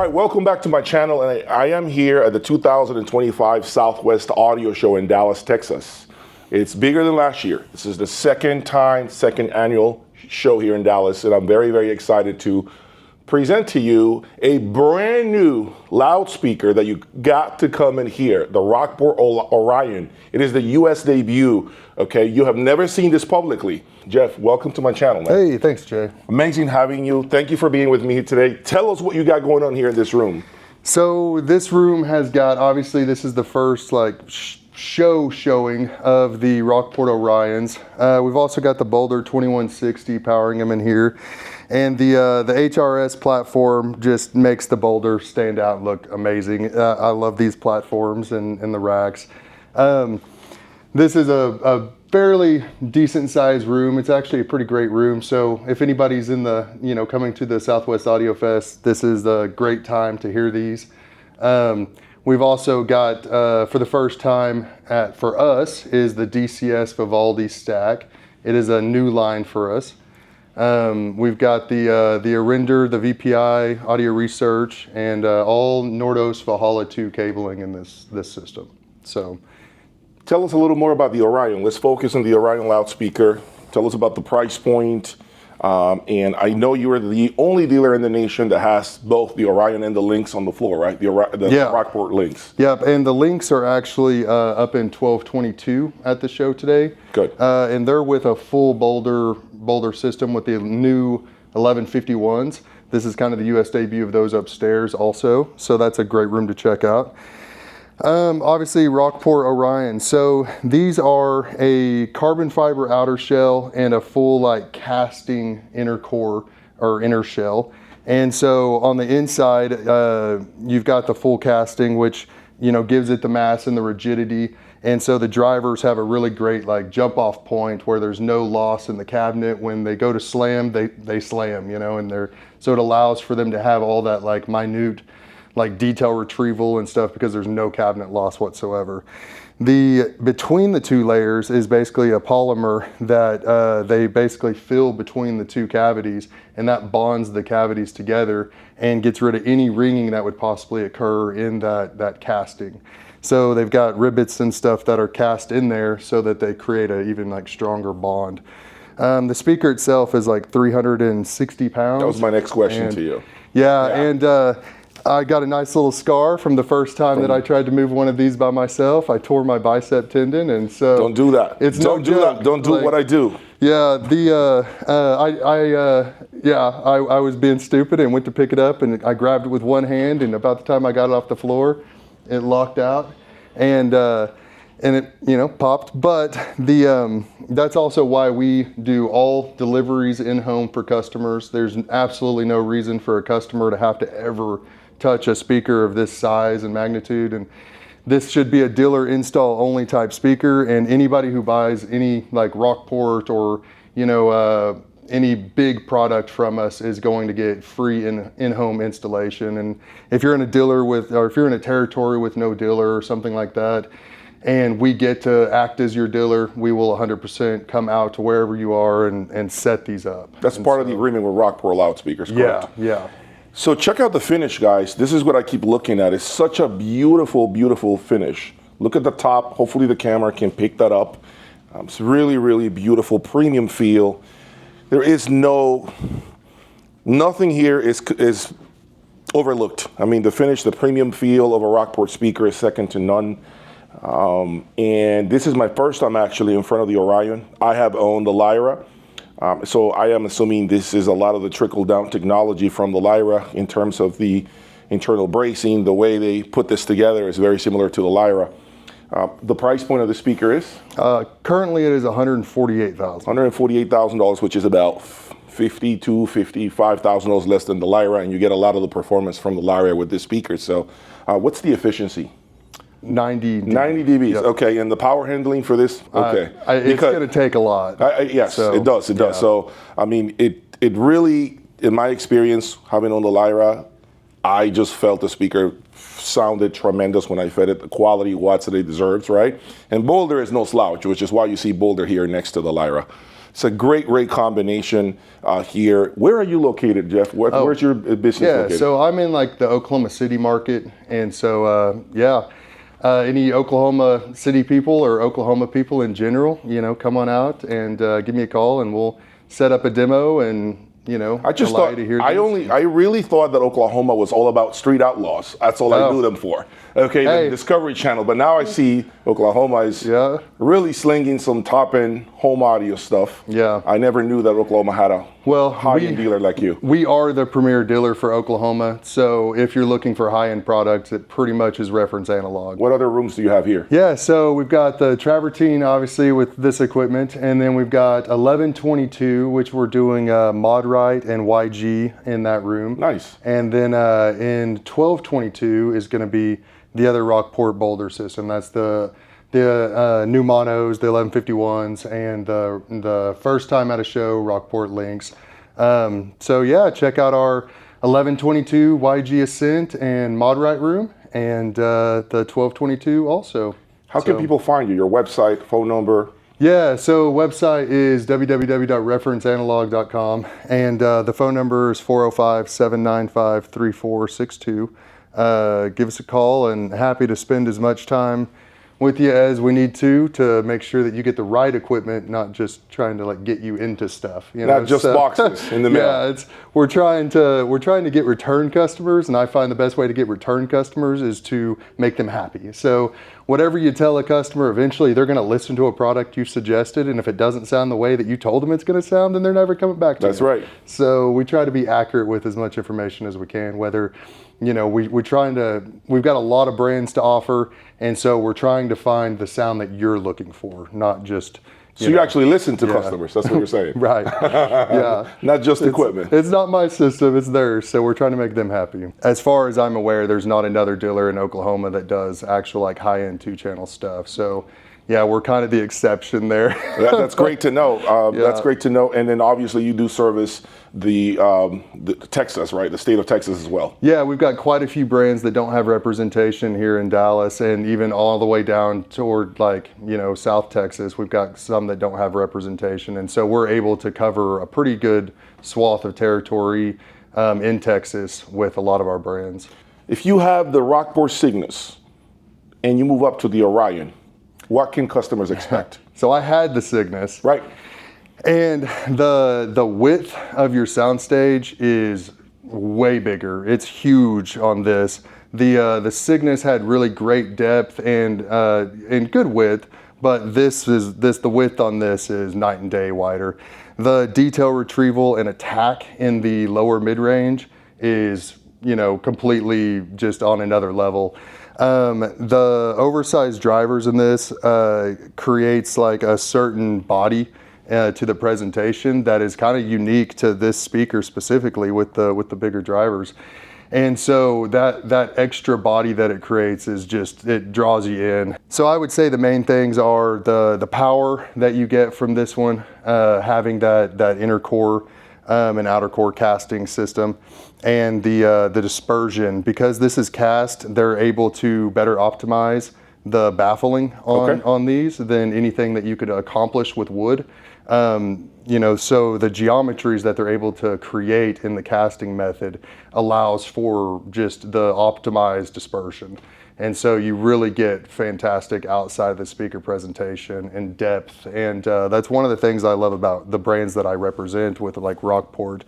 right, welcome back to my channel, and I am here at the 2025 Southwest Audio Show in Dallas, Texas. It's bigger than last year. This is the second annual show here in Dallas, and I'm very, very excited to present to you a brand new loudspeaker that you got to come and hear, the Rockport Orion. It is the US debut, okay? You have never seen this publicly. Jeff, welcome to my channel, man. Hey, thanks, Jay. Amazing having you. Thank you for being with me today. Tell us what you got going on here in this room. So this room has got, obviously this is the first showing of the Rockport Orions. We've also got the Boulder 2160 powering them in here. And the HRS platform just makes the Boulder stand out and look amazing. I love these platforms and the racks. This is a fairly decent sized room. It's actually a pretty great room. So if anybody's in the, coming to the Southwest Audio Fest, this is a great time to hear these. We've also got, for the first time for us, is the DCS Vivaldi stack. It is a new line for us. We've got the Arinder, the VPI, Audio Research, and all Nordos Valhalla 2 cabling in this system. So, tell us a little more about the Orion. Let's focus on the Orion loudspeaker. Tell us about the price point. And I know you are the only dealer in the nation that has both the Orion and the Lynx on the floor, right? The Rockport Lynx. Yep, and the Lynx are actually up in 1222 at the show today. Good. And they're with a full Boulder system with the new 1151s. This is kind of the US debut of those upstairs also. So that's a great room to check out. Obviously Rockport Orion. So these are a carbon fiber outer shell and a full casting inner core or inner shell. And so on the inside, you've got the full casting, which, gives it the mass and the rigidity. And so the drivers have a really great jump off point where there's no loss in the cabinet. When they go to slam, they slam, and so it allows for them to have all that minute detail retrieval and stuff because there's no cabinet loss whatsoever. Between the two layers is basically a polymer that they basically fill between the two cavities, and that bonds the cavities together and gets rid of any ringing that would possibly occur in that casting. So they've got rivets and stuff that are cast in there so that they create a even stronger bond. The speaker itself is 360 pounds. That was my next question to you. Yeah. And I got a nice little scar from the first time that I tried to move one of these by myself. I tore my bicep tendon, and so don't do that. Don't do that. Don't do what I do. Yeah, I was being stupid and went to pick it up, and I grabbed it with one hand, and about the time I got it off the floor, it locked out, and it popped. But that's also why we do all deliveries in home for customers. There's absolutely no reason for a customer to have to ever touch a speaker of this size and magnitude, and this should be a dealer install only type speaker. And anybody who buys any Rockport or any big product from us is going to get free in-home installation. And if you're in a dealer or if you're in a territory with no dealer or something like that, and we get to act as your dealer, we will 100% come out to wherever you are and set these up. That's part of the agreement with Rockport loudspeakers, correct? Yeah. So check out the finish, guys. This is what I keep looking at. It's such a beautiful, beautiful finish. Look at the top. Hopefully the camera can pick that up. It's really, really beautiful, premium feel. There is nothing here is overlooked. I mean, the finish, the premium feel of a Rockport speaker is second to none. And this is my first time actually in front of the Orion. I have owned the Lyra. So I am assuming this is a lot of the trickle-down technology from the Lyra in terms of the internal bracing. The way they put this together is very similar to the Lyra. The price point of the speaker is? Currently it is $148,000. $148,000, which is about $50,000 to $55,000 less than the Lyra, and you get a lot of the performance from the Lyra with this speaker. So what's the efficiency? 90 dBs. Yep. Okay, and the power handling for this? Okay. It's going to take a lot. Yes, so, it does. It does. So, I mean, it really, in my experience, having on the Lyra, I just felt the speaker sounded tremendous when I fed it. The quality watts that it deserves, right? And Boulder is no slouch, which is why you see Boulder here next to the Lyra. It's a great combination here. Where are you located, Jeff? Where's your business located? So I'm in like the Oklahoma City market, and so any Oklahoma City people or Oklahoma people in general, come on out and give me a call, and we'll set up a demo and. I just thought I really thought that Oklahoma was all about street outlaws. That's all I knew them for. Okay, the Discovery Channel. But now I see Oklahoma is really slinging some top-end home audio stuff. Yeah. I never knew that Oklahoma had a high-end dealer like you. We are the premier dealer for Oklahoma. So if you're looking for high-end products, it pretty much is reference analog. What other rooms do you have here? Yeah, so we've got the TRAVERTINE, obviously, with this equipment. And then we've got 1122, which we're doing Modrite and YG in that room. Nice. And then in 1222 is going to be the other Rockport Boulder system. That's the new monos, the 1151s, and the first time at a show, Rockport Links. So yeah, check out our 1122 YG Ascent and Modrite room, and the 1222 also. How can people find you? Your website, phone number? Yeah, so website is www.referenceanalog.com, and the phone number is 405-795-3462. Give us a call, and happy to spend as much time with you as we need to make sure that you get the right equipment, not just trying to like get you into stuff. Not just boxes in the mail. Yeah, we're trying to get return customers, and I find the best way to get return customers is to make them happy. So whatever you tell a customer, eventually they're going to listen to a product you suggested, and if it doesn't sound the way that you told them it's going to sound, then they're never coming back to you. That's right. So we try to be accurate with as much information as we can, whether we've got a lot of brands to offer, and so we're trying to find the sound that you're looking for, not just. You actually listen to customers. That's what you're saying. Right. Yeah. Not just equipment. It's not my system, it's theirs. So we're trying to make them happy. As far as I'm aware, there's not another dealer in Oklahoma that does actual like high-end 2-channel stuff. So yeah, we're kind of the exception there. That's great to know. That's great to know. And then obviously you do service the Texas, right? The state of Texas as well. Yeah, we've got quite a few brands that don't have representation here in Dallas, and even all the way down toward South Texas. We've got some that don't have representation, and so we're able to cover a pretty good swath of territory in Texas with a lot of our brands. If you have the Rockport Cygnus and you move up to the Orion, what can customers expect? So I had the Cygnus. Right. And the width of your soundstage is way bigger. It's huge on this. The Cygnus had really great depth and good width, but the width on this is night and day wider. The detail retrieval and attack in the lower mid-range is completely just on another level. The oversized drivers in this creates like a certain body to the presentation that is kind of unique to this speaker specifically with the bigger drivers. And so that extra body that it creates is just, it draws you in. So I would say the main things are the power that you get from this one, having that inner core and outer core casting system, and the dispersion. Because this is cast, they're able to better optimize the baffling on these than anything that you could accomplish with wood. So the geometries that they're able to create in the casting method allows for just the optimized dispersion. And so you really get fantastic outside of the speaker presentation and depth. And that's one of the things I love about the brands that I represent with like Rockport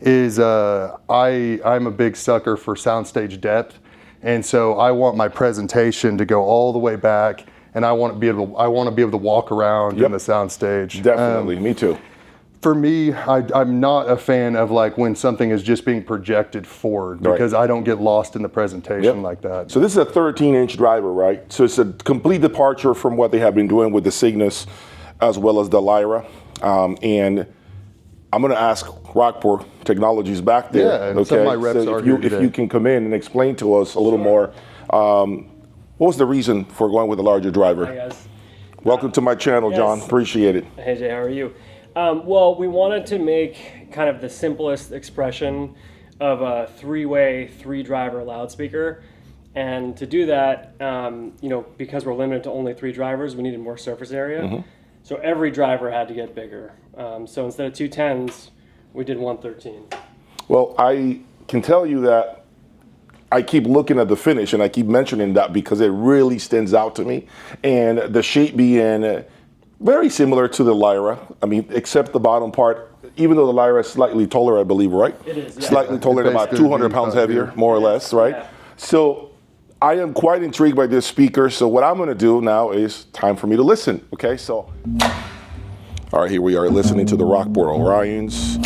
is I'm a big sucker for soundstage depth. And so I want my presentation to go all the way back, and I want to be able to walk around in the soundstage. Definitely, me too. For me, I'm not a fan of like when something is just being projected forward, because I don't get lost in the presentation like that. So this is a 13-inch driver, right? So it's a complete departure from what they have been doing with the Cygnus as well as the Lyra. And I'm going to ask Rockport Technologies back there. Yeah, and some of my reps are here today. If you can come in and explain to us a little more, what was the reason for going with a larger driver? Hi guys. Welcome to my channel, John. Appreciate it. Hey Jay, how are you? Well, we wanted to make kind of the simplest expression of a three-way, three-driver loudspeaker. And to do that, because we're limited to only 3 drivers, we needed more surface area. So every driver had to get bigger. So instead of 210s, we did 113. Well, I can tell you that I keep looking at the finish, and I keep mentioning that because it really stands out to me. And the shape being very similar to the Lyra. I mean, except the bottom part, even though the Lyra is slightly taller, I believe, right? It is, yeah. Slightly taller, about 200 pounds heavier, more or less, right? Yeah. So I am quite intrigued by this speaker. So what I'm going to do now is time for me to listen. Okay, so all right, here we are listening to the Rockport Orions.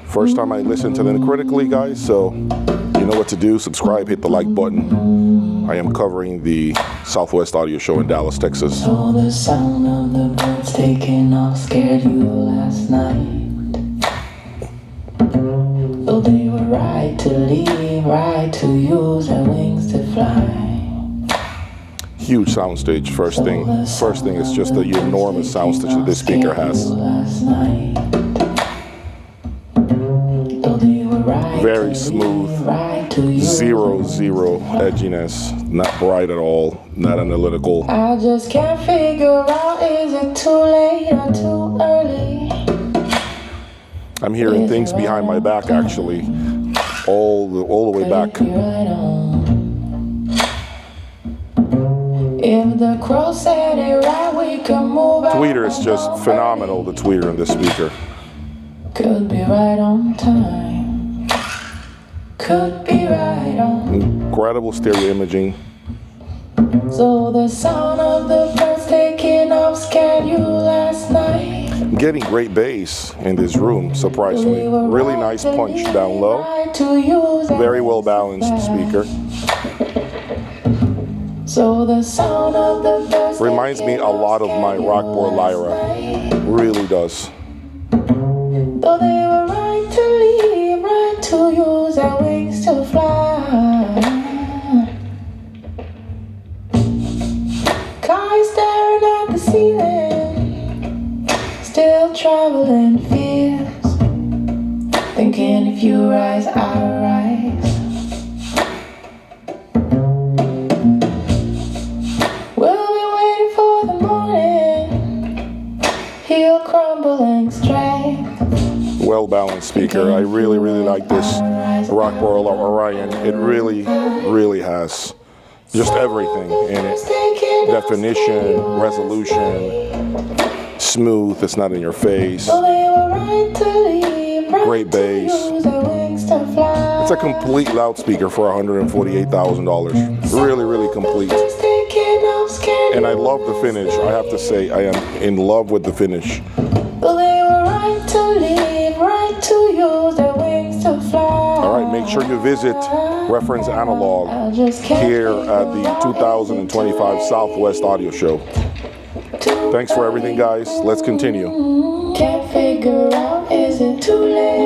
First time I listen to them critically, guys. So you know what to do. Subscribe, hit the like button. I am covering the Southwest Audio Show in Dallas, Texas. So the sound of the birds taking off scared you last night. Though they were right to leave, right to use their wings to fly. Huge soundstage. First thing is just the enormous soundstage that this speaker has. Very smooth, zero edginess, not bright at all, not analytical. I just can't figure out, is it too late or too early? I'm hearing things behind my back, actually, all the way back. If the crow said it right, we can move out. Tweeter is just phenomenal, the tweeter in this speaker. Could be right on time. Could be right on. Incredible stereo imaging. So the sound of the birds taking off scared you last night. I'm getting great bass in this room, surprisingly. Really nice punch down low. Very well balanced speaker. So the sound of the birds reminds me a lot of my Rockport Lyra. Really does. Though they were right to leave, right to use their wings to fly. Guys staring at the ceiling, still traveling fears, thinking if you rise, I'll rise. We'll be waiting for the morning, he'll crumble and strength. Well balanced speaker. I really like this Rockport Orion. It really has just everything in it. Definition, resolution, smooth, it's not in your face. Great bass. It's a complete loudspeaker for $148,000. Really complete. And I love the finish. I have to say, I am in love with the finish. All right, make sure you visit Reference Analog here at the 2025 Southwest Audio Show. Thanks for everything, guys. Let's continue. Can't figure out, is it too late?